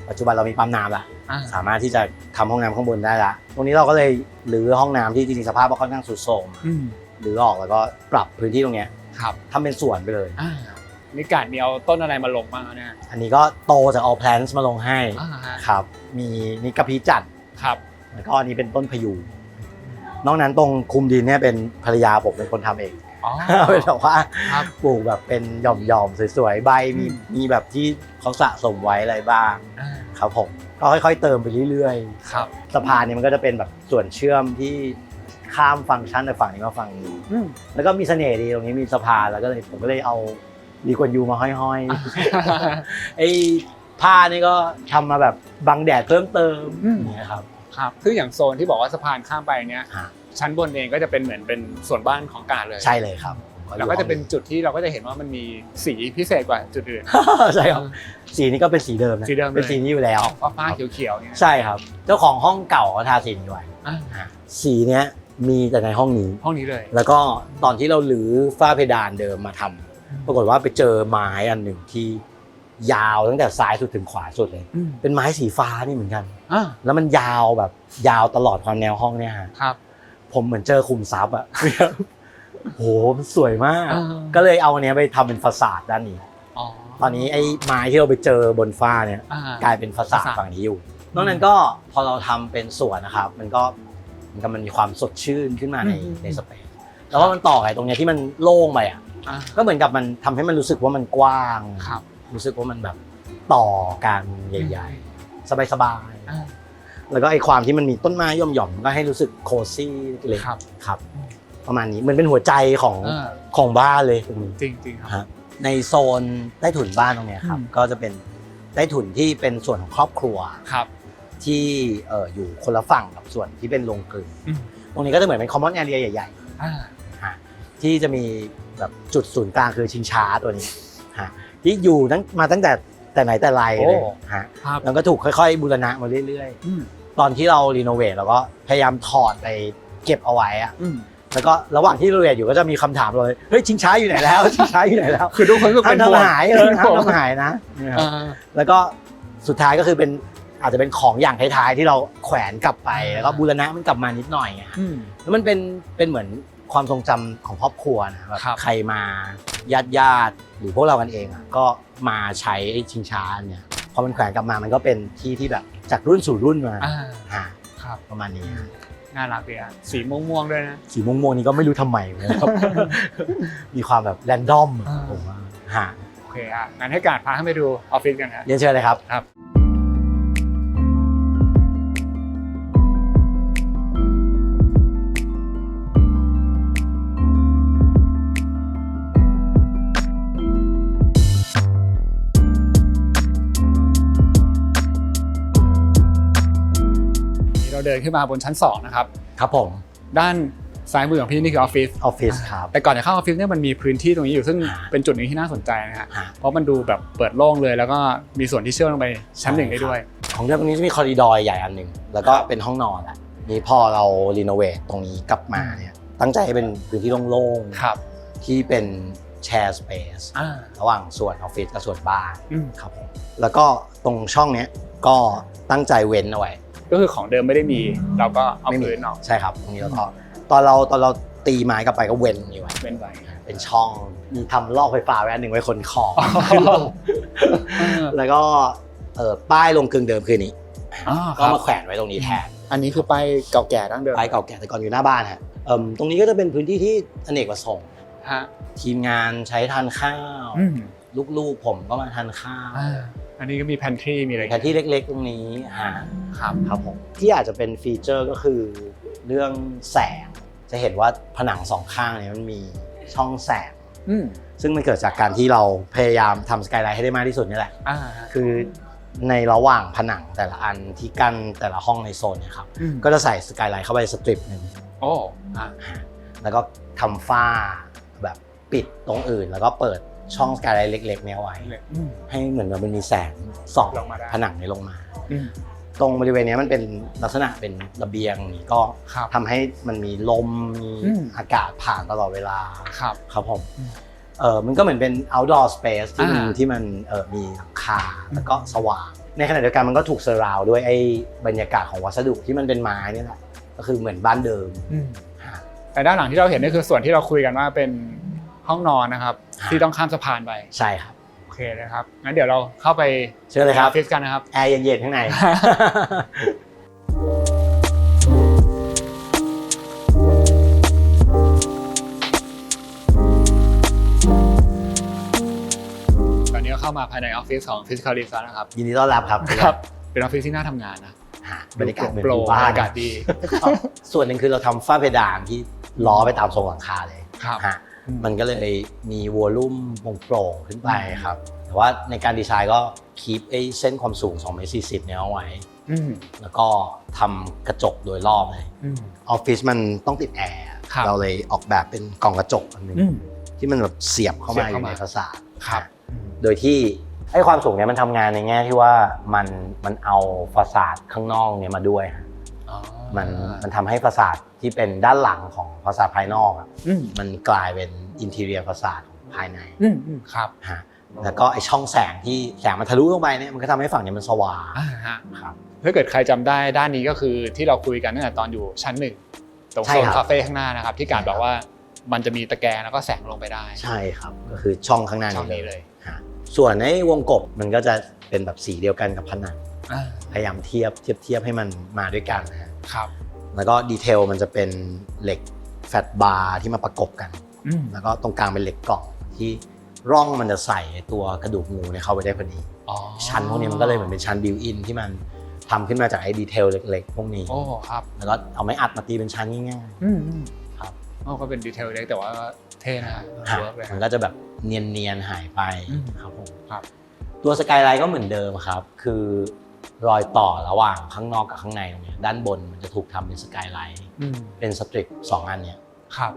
ปัจจุบันเรามีปั๊มน้ำละสามารถที่จะทำห้องน้ำข้างบนได้ละตรงนี้เราก็เลยรื้อห้องน้ำที่จริงๆสภาพค่อนข้างทรุดโทรมรื้อออกแล้วก็ปรับพื้นที่ตรงนี้ทำเป็นสวนไปเลยนี่กาดมีเอาต้นอะไรมาลงบ้างเนี่ยอันนี้ก็โตจาก All Plants มาลงให้ครับมีนี่กระพี้จันทร์ครับแล้วก็อันนี้เป็นต้นพยูงนอกนั้นตรงคุมดินเนี่ยเป็นภรรยาผมเป็นคนทำเอง เป็นแบบว่า ครับ ปลูกแบบเป็นหย่อมๆสวยๆใบมีแบบที่เขาสะสมไว้อะไรบ้างครับผมก็ค่อยๆเติมไปเรื่อยๆ ครับ สะพานเนี่ยมันก็จะเป็นแบบส่วนเชื่อมที่ข้ามฟังก์ชันจากฝั่งนี้มาฝั่งนี้แล้วก็มีเสน่ห์ดีตรงนี้มีสะพานแล้วก็เลยผมก็เลยเอาลีกวนยูมาห้อยๆไอ้ผ้านี่ก็ทำมาแบบบังแดดเพิ่มเติมอย่างเงี้ยครับ ครับคืออย่างโซนที่บอกว่าสะพานข้ามไปเนี้ยชั้นบนเองก็จะเป็นเหมือนเป็นส่วนบ้านของการเลย ใช่เลยครับ แล้วก็จะเป็นจุดที่เราก็จะเห็นว่ามันมีสีพิเศษกว่าจุดอื่น ใช่ครับสีนี้ก็เป็นสีเดิมนะ สีเดิมเลย เป็นสีนี้อยู่แล้ว ฟ้าเขียวๆเนี่ย ใช่ครับเจ้าของห้องเก่าเขาทาสีนี้ไว้สีเนี้ยมีแต่ในห้องนี้ ห้องนี้เลย แล้วก็ตอนที่เราลื้อฝ้าเพดานเดิมมาทำปรากฏว่าไปเจอไม้อันหนึ่งที่ยาวตั้งแต่ซ้ายสุดถึงขวาสุดเลยเป็นไม้สีฟ้านี่เหมือนกันแล้วมันยาวแบบยาวตลอดความแนวห้องเนี่ยครับผมเหมือนเจอคุมทรัพย์อะโหมันสวยมากก็เลยเอาอันเนี้ยไปทำเป็นฟาสาดด้านนี้ตอนนี้ไอ้ไม้ที่เราไปเจอบนฝ้าเนี่ยกลายเป็นฟาสาดฝั่งนี้อยู่นอกนั้นก็พอเราทำเป็นสวนนะครับมันมีความสดชื่นขึ้นมาในสเปซแล้วก็มันต่อไอ้ตรงเนี้ยที่มันโล่งไปอ่ะก็เหมือนกับมันทำให้มันรู้สึกว่ามันกว้างรู้สึกว่ามันแบบต่อกันใหญ่ๆสบายๆแล้วก็ไอ้ความที่มันมีต้นไม้ย่อมๆก็ให้รู้สึกโคซี่เล็กๆครับประมาณนี้มันเป็นหัวใจของบ้านเลยตรงนี้จริงๆครับในโซนใต้ถุนบ้านตรงเนี้ยครับก็จะเป็นใต้ถุนที่เป็นส่วนของครอบครัวที่อยู่คนละฝั่งกับส่วนที่เป็นโรงกลึงตรงนี้ก็จะเหมือนเป็นคอมมอนแอเรียใหญ่ๆที่จะมีแบบจุดศูนย์กลางคือชิงช้าตัวนี้ที่อยู่มาตั้งแต่ไหนแต่ไรเลยแล้วก็ถูกค่อยๆบูรณะมาเรื่อยๆตอนที่เรารีโนเวทเราก็พยายามถอดไปเก็บเอาไว้อะแล้วก็ระหว่างที่รีโนเวทอยู่ก็จะมีคำถามเลยเฮ้ยชิงช้าอยู่ไหนแล้วชิงช้าอยู่ไหนแล้วคือทุกคนก็เป็นห่วงทำหายทำหายนะแล้วก็สุดท้ายก็คือเป็นอาจจะเป็นของอย่างท้ายๆที่เราแขวนกลับไปแล้วก็บูรณะมันกลับมานิดหน่อยไงแล้วมันเป็นเหมือนความทรงจำของครอบครัวนะแบบใครมาญาติหรือพวกเรากันเองอ่ะก็มาใช้ชิงช้าเนี่ยพอมันแขวนกลับมามันก็เป็นที่แบบจากรุ่นสู่รุ่นมาครับประมาณนี้น่ารักเลยอ่ะสีม่วงๆด้วยนะสีม่วงๆนี่ก็ไม่รู้ทำไมนะครับมีความแบบแรนดอมผมว่าโอเคอ่ะงั้นให้การพาไปดูออฟฟิศกันครับเรียนเชิญเลยครับเราเดินขึ้นมาบนชั้น2นะครับครับผมด้านซ้ายมือของพี่นี่คือออฟฟิศครับแต่ก่อนจะเข้าออฟฟิศเนี่ยมันมีพื้นที่ตรงนี้อยู่ซึ่งเป็นจุดนึงที่น่าสนใจนะฮะเพราะมันดูแบบเปิดโล่งเลยแล้วก็มีส่วนที่เชื่อมลงไปชั้น1ได้ด้วยของเรื่องนี้จะมีคอริดอร์ใหญ่อันนึงแล้วก็เป็นห้องนอนอ่ะนี่พอเรารีโนเวทตรงนี้กลับมาเนี่ยตั้งใจให้เป็นพื้นที่โล่งๆที่เป็นแชร์สเปซระหว่างส่วนออฟฟิศกับส่วนบ้านครับผมแล้วก็ตรงช่องนี้ก็ตั้งใจเว้นเอาไว้ก็คือของเดิมไม่ได้มีเราก็เอาพื้นออกใช่ครับตรงนี้แล้วก็ตอนเราตีไม้กลับไปก็เว้นอยู่ไว้เป็นช่องมีทำลอกไฟฟ้าไว้อันหนึ่งไว้ขนของแล้วก็ป้ายลงกลึงเดิมคือนี้ก็มาแขวนไว้ตรงนี้แทนอันนี้คือป้ายเก่าแก่ดั้งเดิมป้ายเก่าแก่แต่ก่อนอยู่หน้าบ้านฮะตรงนี้ก็จะเป็นพื้นที่ที่อเนกประสงค์ทีมงานใช้ทานข้าวลูกๆผมก็มาทานข้าวอันนี้ก็มีแพนทรีมีอะไรแพนทรีเล็กๆตรงนี้ครับผมที่อาจจะเป็นฟีเจอร์ก็คือเรื่องแสงจะเห็นว่าผนังสองข้างเนี่ยมันมีช่องแสงซึ่งมันเกิดจากการที่เราพยายามทำสกายไลท์ให้ได้มากที่สุดนี่แหละคือในระหว่างผนังแต่ละอันที่กั้นแต่ละห้องในโซนเนี่ยครับก็จะใส่สกายไลท์เข้าไปสตริปหนึ่งแล้วก็ทำฝ้าแบบปิดตรงอื่นแล้วก็เปิดช่องสกายไลท์เล็กๆเนี่ยไว้ให้เหมือนมันมีแสงส่องผนังนี้ลงมาตรงบริเวณนี้มันเป็นลักษณะเป็นระเบียงนี่ก็ทำให้มันมีลมมีอากาศผ่านตลอดเวลาครับผมมันก็เหมือนเป็น outdoor space ที่มันมีหลังคาแล้วก็สว่างในขณะเดียวกันมันก็ถูกเซอร์ราวด์ด้วยไอ้บรรยากาศของวัสดุที่มันเป็นไม้นี่แหละก็คือเหมือนบ้านเดิมแต่ด้านหลังที่เราเห็นนี่คือส่วนที่เราคุยกันว่าเป็นห้องนอนนะครับที่ต้องข้ามสะพานไปใช่ครับโอเคนะครับงั้นเดี๋ยวเราเข้าไปเชิญเลยครับออฟฟิศกันนะครับแอร์เย็นๆข้างใน ามาภายในออฟฟิศของ Physicalist แล้วนะครับ ยินดีต้อนรับครับ ครับเป็นออฟฟิศที่น่าทำงานนะ บรรยากาศเหมือน โปร่ง บ้า บร น รยากาศดี ส่วนหนึ่งคือเราทำฝ้าเพดานที่ล้อไปตามทรงหลังคาเลย ครับ ฮะมันก็เลยมีวอลลุ่มโปร่งๆขึ้นไปครับแต่ว่าในการดีไซน์ก็คีปเส้นความสูง2.40 เมตรเนี่ยเอาไว้แล้วก็ทำกระจกโดยรอบเลยออฟฟิศมันต้องติดแอร์เราเลยออกแบบเป็นกล่องกระจกอันนึงที่มันแบบเสียบเข้ามาอยู่ในฟาสาดครับโดยที่ไอ้ความสูงเนี่ยมันทำงานในแง่ที่ว่ามันเอาฟาสาดข้างนอกเนี่ยมาด้วยมันทำให้ฟาสาดที่เป็นด้านหลังของฟาสาดภายนอกมันกลายเป็นอินทีเรียฟาสาดภายในครับแล้วก็ไอ้ช่องแสงที่แสงมันทะลุลงไปเนี่ยมันก็ทำให้ฝั่งนี้มันสว่างครับถ้าเกิดใครจำได้ด้านนี้ก็คือที่เราคุยกันตั้งแต่ตอนอยู่ชั้นหนึ่งตรงโซนคาเฟ่ข้างหน้านะครับที่การบอกว่ามันจะมีตะแกรงแล้วก็แสงลงไปได้ใช่ครับก็คือช่องข้างหน้านี้เลยส่วนในวงกบมันก็จะเป็นแบบสีเดียวกันกับผนังพยายามเทียบให้มันมาด้วยกันนะครับแล้วก็ดีเทลมันจะเป็นเหล็กแฟตบาร์ที่มาประกบกันแล้วก็ตรงกลางเป็นเหล็กกล่องที่ร่องมันจะใส่ตัวกระดูกงูเนี่ยเข้าไปได้พอดีชั้นพวกนี้มันก็เลยเหมือนเป็นชั้นบิวอินที่มันทำขึ้นมาจากไอ้ดีเทลเล็กๆพวกนี้ครับแล้วก็เอาไม้อัดมาตีเป็นชั้นง่ายๆครับก็เป็นดีเทลเล็กแต่ว่าเท่นะมันก็จะแบบเนียนหายไปครับผมตัวสกายไลท์ก็เหมือนเดิมครับคือรอยต่อระหว่างข้างนอกกับข้างในตรงนี้ด้านบนมันจะถูกทำเป็นสกายไลท์เป็นสตริป2อันเนี่ย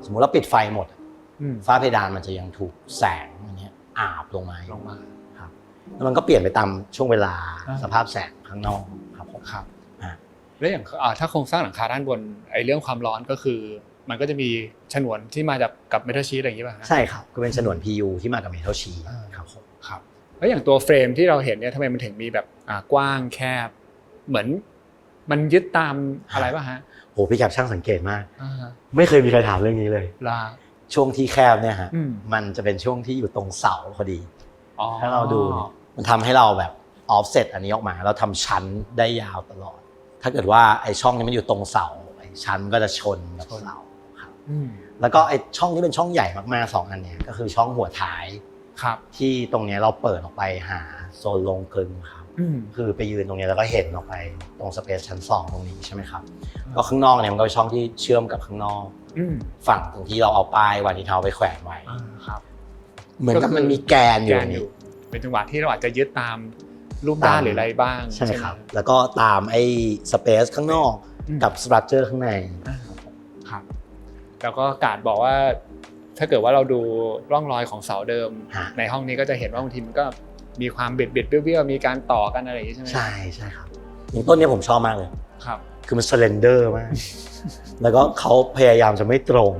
สมมุติเราปิดไฟหมดฝ้าเพดานมันจะยังถูกแสงอันนี้อาบลงมาครับแล้วมันก็เปลี่ยนไปตามช่วงเวลาสภาพแสงข้างนอกครับผมครับแล้วอย่างถ้าโครงสร้างหลังคาด้านบนไอ้เรื่องความร้อนก็คือมันก็จะมีฉนวนที่มาจากกับเมทัลชีทอะไรอย่างนี้ป่ะใช่ครับก็เป็นฉนวน PU ที่มากับเมทัลชีทครับผมครับแล้วอย่างตัวเฟรมที่เราเห็นเนี่ยทำไมมันถึงมีแบบกว้างแคบเหมือนมันยึดตามอะไรป่ะฮะโหพี่แคปช่างสังเกตมากไม่เคยมีใครถามเรื่องนี้เลยช่วงที่แคบเนี่ยฮะมันจะเป็นช่วงที่อยู่ตรงเสาพอดีถ้าเราดูมันทำให้เราแบบออฟเซตอันนี้ออกมาเราทำชั้นได้ยาวตลอดถ้าเกิดว่าไอ้ช่องนี้มันอยู่ตรงเสาไอ้ชั้นก็จะชนกับเสาครับแล้วก็ไอ้ช่องนี้เป็นช่องใหญ่มากๆ2อันเนี้ยก็คือช่องหัวท้ายที่ตรงนี้เราเปิดออกไปหาโซนลงกลึงครับคือไปยืนตรงนี้แล้วก็เห็นออกไปตรงสเปซชั้น2ตรงนี้ใช่ไหมครับก็ข้างนอกเนี่ยมันก็เป็นช่องที่เชื่อมกับข้างนอกฝั่งตรงที่เราเอาป้ายวันที่เท้าไปแขวนไว้เหมือนกับมันมีแกนอยู่นี่เป็นจังหวะที่เราอาจจะยึดตามรูปด้านหรืออะไรบ้างใช่ครับแล้วก็ตามไอ้สเปซข้างนอกกับสตรัคเจอร์ข้างในครับแล้วก็การบอกว่าถ้าเกิดว่าเราดูร่องรอยของเสาเดิมในห้องนี้ก็จะเห็นว่าบางทีมันก็มีความเบียดเบี้ยวมีการต่อกันอะไรอย่างนี้ใช่ไหมใช่ครับอย่างต้นนี้ผมชอบมากเลยครับคือมันสเลนเดอร์มากแล้วก็เขาพยายามจะไม่ตรง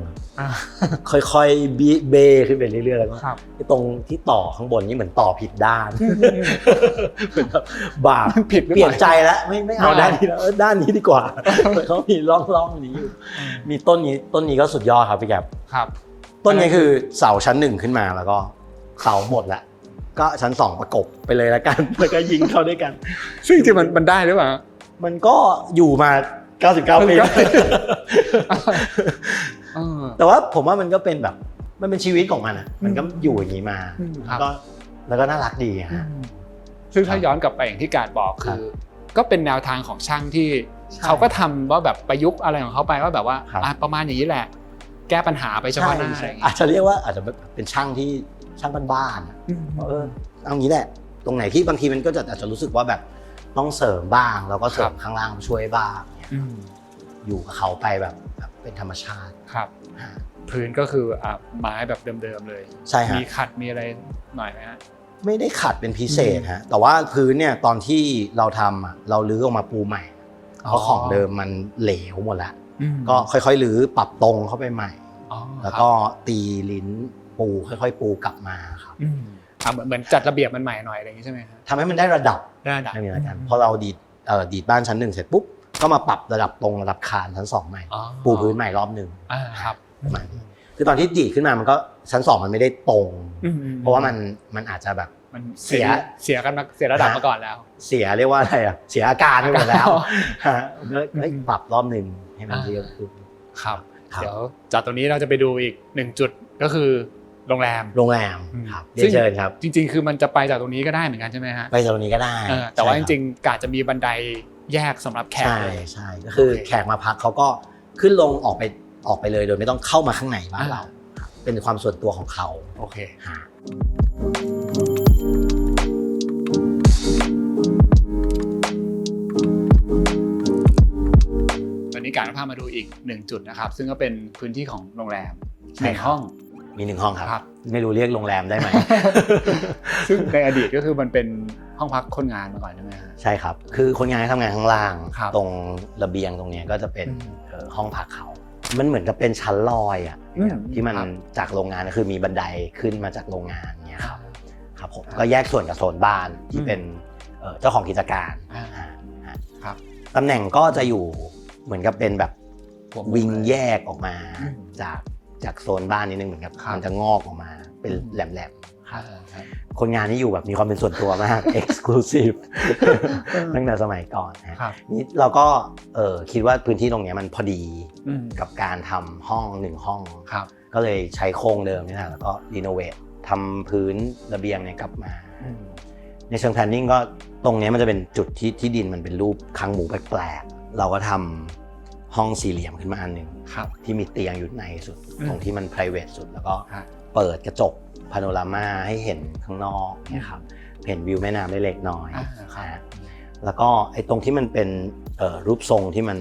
ค่อยๆเบ้ขึ้นไปเรื่อยๆแล้วก็ตรงที่ต่อข้างบนนี่เหมือนต่อผิดด้านเหมือนแบบบาปผิดเปลี่ยนใจแล้วไม่เอาด้านนี้แล้วด้านนี้ดีกว่าเขามีร่องนี้อยู่มีต้นนี้ก็สุดยอดครับพี่แกบครับต้นนี้คือเสาชั้น1ขึ้นมาแล้วก็เสาหมดแล้วก็ชั้น2ประกบไปเลยแล้วกันแล้วก็ยิงเข้าด้วยกันซึ่งจริงๆมันได้หรือเปล่ามันก็อยู่มา99ปีแต่ว่าผมว่ามันก็เป็นแบบมันเป็นชีวิตของมันอ่ะมันก็อยู่อย่างนี้มาแล้วก็น่ารักดีฮะซึ่งถ้าย้อนกลับไปอย่างที่การบอกคือก็เป็นแนวทางของช่างที่เขาก็ทำว่าแบบประยุกต์อะไรของเขาไปว่าแบบว่าประมาณอย่างนี้แหละแก้ปัญหาไปเฉพาะหน้าอาจจะเรียกว่าอาจจะเป็นช่างที่ช่างบ้านๆเอางี้แหละตรงไหนที่บางทีมันก็จะอาจจะรู้สึกว่าแบบต้องเสริมบ้างแล้วก็เสริมข้างล่างช่วยบ้างอยู่กับเขาไปแบบเป็นธรรมชาติครับพื้นก็คือไม้แบบเดิมๆเลยใช่ฮะมีขัดมีอะไรหน่อยไหมฮะไม่ได้ขัดเป็นพิเศษฮะแต่ว่าพื้นเนี่ยตอนที่เราทำเราลื้อออกมาปูใหม่เพราะของเดิมมันเหลวหมดแล้วก็ค่อยๆลื้อปรับตรงเข้าไปใหม่แล้วก็ตีลิ้นปูค่อยๆปูกลับมาครับเหมือนจัดระเบียบมันใหม่หน่อยอะไรอย่างนี้ใช่ไหมครับทำให้มันได้ระดับนี่แหละกันพอเราดีดบ้านชั้น1เสร็จปุ๊บก็มาปรับระดับตรงระดับคานชั้น2ใหม่ปูพื้นใหม่รอบนึงครับประมาณนี้คือตอนที่ดีดขึ้นมามันก็ชั้น2มันไม่ได้ตรงเพราะว่ามันอาจจะแบบมันเสียกันมาเสียระดับมาก่อนแล้วเสียเรียกว่าอะไรเสียอาการไปหมดแล้วก็ปรับรอบนึงให้มันเยอะขึ้นครับเดี๋ยวจากตรงนี้เราจะไปดูอีก1จุดก็คือ โรงแรมครับเรียนเชิญครับจริงๆคือมันจะไปจากตรงนี้ก็ได้เหมือนกันใช่ไหมฮะไปจากตรงนี้ก็ได้แต่ว่าจริงๆกาจะมีบันไดแยกสำหรับแขกใช่ก็คือแขกมาพักเขาก็ขึ้นลงออกไปเลยโดยไม่ต้องเข้ามาข้างในบ้านเราเป็นความส่วนตัวของเขาโอเควันนี้การพามาดูอีก1จุดนะครับซึ่งก็เป็นพื้นที่ของโรงแรม1ห้องมี1ห้องครับไม่รู้เรียกโรงแรมได้ไหม ซึ่งในอดีตก็คือมันเป็นห้องพักคนงานมาก่อนใช่ไหมครับใช่ครับคือคนงานทำงานข้างล่างตรงระเบียงตรงนี้ก็จะเป็นห้องพักเขามันเหมือนกับเป็นชั้นลอยอ่ะที่มันจากโรงงานก็คือมีบันไดขึ้นมาจากโรงงานเนี้ยครับผมก็แยกส่วนกับโซนบ้านที่เป็นเจ้าของกิจการครับตำแหน่งก็จะอยู่เหมือนกับเป็นแบบวิงแยกออกมาจากโซนบ้านนิดนึงเหมือนกับมันจะงอกออกมาเป็นแหลมๆคนงานนี่อยู่แบบมีความเป็นส่วนตัวมาก exclusive ตั้งแต่สมัยก่อนนี่เราก็คิดว่าพื้นที่ตรงนี้มันพอดีกับการทำห้อง1ห้องก็เลยใช้โครงเดิมนี่แหละแล้วก็รีโนเวททำพื้นระเบียงเนี่ยกลับมาในเชิง planning ก็ตรงนี้มันจะเป็นจุดที่ดินมันเป็นรูปคางหมูแปลกๆเราก็ทำห้องสี่เหลี่ยมขึ้นมาอันหนึ่งที่มีเตียงอยู่ในสุดตรงที่มัน private สุดแล้วก็เปิดกระจกพาโนรามาให้เห็นข้างนอกเนี่ยครับเห็นวิวแม่น้ำได้เล็กน้อยแล้วก็ไอ้ตรงที่มันเป็นรูปทรงที่มัน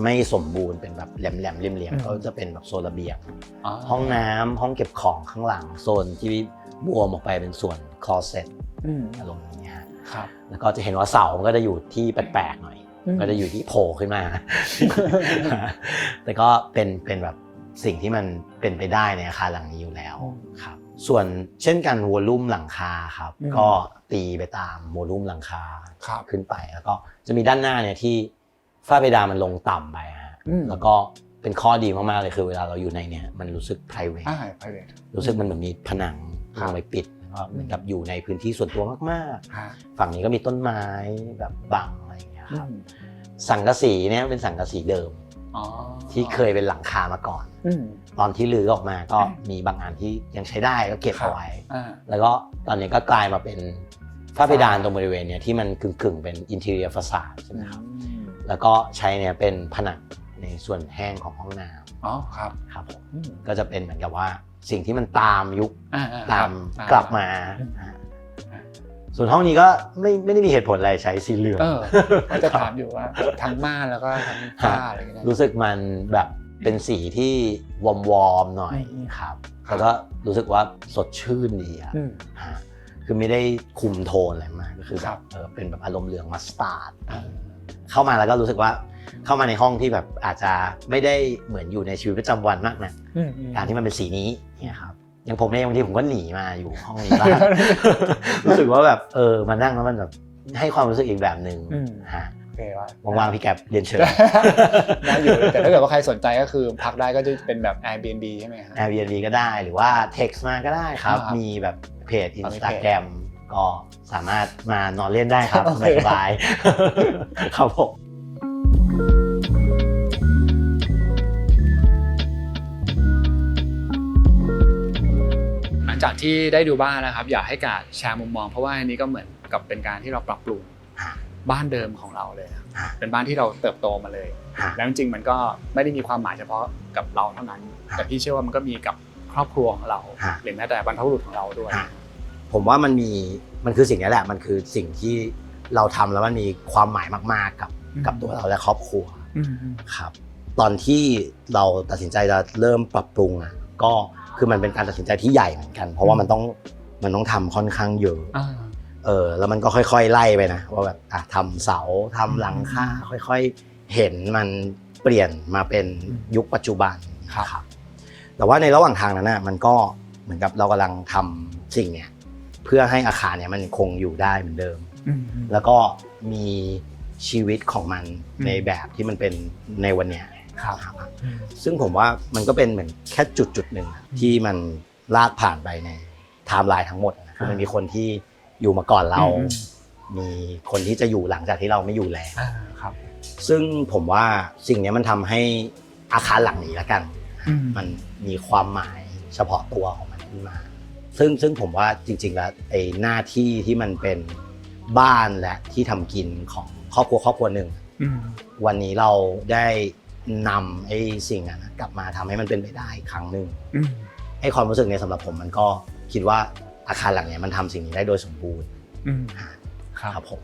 ไม่สมบูรณ์เป็นแบบแหลมๆเรียมๆก็จะเป็นแบบโซนระเบียงห้องน้ำห้องเก็บของข้างหลังโซนที่บวมออกไปเป็นส่วนคลอเซ็ตอารมณ์อย่างเงี้ยแล้วก็จะเห็นว่าเสามันก็จะอยู่ที่แปลกๆหน่อยก็จะอยู่ที่โผล่ขึ้นมาแต่ก็เป็นแบบสิ่งที่มันเป็นไปได้ในอาคารหลังนี้อยู่แล้วครับส่วนเช่นกันวอลลุ่มหลังคาครับก็ตีไปตามวอลลุ่มหลังคาขึ้นไปแล้วก็จะมีด้านหน้าเนี่ยที่ฝ้าเพดานมันลงต่ำไปฮะแล้วก็เป็นข้อดีมากๆเลยคือเวลาเราอยู่ในเนี่ยมันรู้สึก private รู้สึกมันเหมือนมีผนังลงไปปิดก็เหมือนกับอยู่ในพื้นที่ส่วนตัวมากๆฝั่งนี้ก็มีต้นไม้แบบบังอะไรอย่างเงี้ยครับสังกะสีเนี่ยเป็นสังกะสีเดิมที่เคยเป็นหลังคามาก่อนตอนที่รื้อออกมาก็มีบางอันที่ยังใช้ได้ก็เก็บเอาไว้แล้วก็ตอนนี้ก็กลายมาเป็นฝ้าเพดานตรงบริเวณเนี้ยที่มันกึ่งเป็นอินทีเรียฟาซาดใช่ไหมครับแล้วก็ใช้เนี่ยเป็นผนังในส่วนแห้งของห้องน้ำครับผมก็จะเป็นเหมือนกับว่าสิ่งที่มันตามยุคตามกลับมาส่วนห้องนี้ก็ไม่ได้มีเหตุผลอะไรใช้สีเหลืองก็จะถามอยู่ว่าทั้งม่านแล้วก็ทั้งฝ้าอะไรอย่างเงี้ยรู้สึกมันแบบเป็นสีที่วอร์มๆหน่อยครับแล้วก็รู้สึกว่าสดชื่นดีอ่ะคือไม่ได้คุมโทนอะไรมากก็คือแบบเป็นแบบอารมณ์เหลืองมัสตาร์ดเข้ามาแล้วก็รู้สึกว่าเข้ามาในห้องที่แบบอาจจะไม่ได้เหมือนอยู่ในชีวิตประจำวันมากนะการที่มันเป็นสีนี้เนี่ยครับอย่างผมเองบางทีผมก็หนีมาอยู่ห้องนี้บ้าง รู้สึกว่าแบบมานั่งแล้วมันแบบให้ความรู้สึกอีกแบบนึงฮะว่างๆพี่แก๊ปเรียนเชิญได้อยู่แต่ถ้าเกิดว่าใครสนใจก็คือพักได้ก็จะเป็นแบบ Airbnb ใช่ไหมครับ Airbnb ก็ได้หรือว่า text มาก็ได้ครับมีแบบเพจ Instagram ก็สามารถมานอนเล่นได้ครับสบายๆครับผมจากที่ได้ดูบ้านนะครับอยากให้การแชร์มุมมองเพราะว่าอันนี้ก็เหมือนกับเป็นการที่เราปรับปรุงบ้านเดิมของเราเลยเป็นบ้านที่เราเติบโตมาเลยแล้วจริงๆมันก็ไม่ได้มีความหมายเฉพาะกับเราเท่านั้นแต่พี่เชื่อว่ามันก็มีกับครอบครัวของเราหรือแม้แต่บรรพบุรุษของเราด้วยผมว่ามันคือสิ่งนี้แหละมันคือสิ่งที่เราทำแล้วมันมีความหมายมากๆกับตัวเราและครอบครัวครับตอนที่เราตัดสินใจจะเริ่มปรับปรุงก็คือมันเป็นการตัดสินใจที่ใหญ่เหมือนกันเพราะว่ามันต้องทำค่อนข้างเยอะแล้วมันก็ค่อยๆไล่ไปนะว่าแบบทำเสาทำหลังคาค่อยๆเห็นมันเปลี่ยนมาเป็นยุคปัจจุบันครับแต่ว่าในระหว่างทางนั้นนะมันก็เหมือนกับเรากำลังทำสิ่งเนี้ยเพื่อให้อาคารเนี้ยมันคงอยู่ได้เหมือนเดิมแล้วก็มีชีวิตของมันในแบบที่มันเป็นในวันเนี้ยซึ่งผมว่ามันก็เป็นเหมือนแค่จุดหนึ่งที่มันลากผ่านไปในไทม์ไลน์ทั้งหมดนะคือมันมีคนที่อยู่มาก่อนเรามีคนที่จะอยู่หลังจากที่เราไม่อยู่แล้วซึ่งผมว่าสิ่งนี้มันทำให้อาคารหลังนี้ละกันมันมีความหมายเฉพาะตัวของมัน ขึ้นมาซึ่งผมว่าจริงๆแล้วไอ้หน้าที่ที่มันเป็นบ้านและที่ทำกินของครอบครัวหนึ่งวันนี้เราได้นำไอ้สิ่งนั้นกลับมาทำให้มันเป็นไปได้อีกครั้งหนึ่งไอ้ความรู้สึกเนี่ยสำหรับผมมันก็คิดว่าอาคารหลังเนี้ยมันทำสิ่งนี้ได้โดยสมบูรณ์ครับผม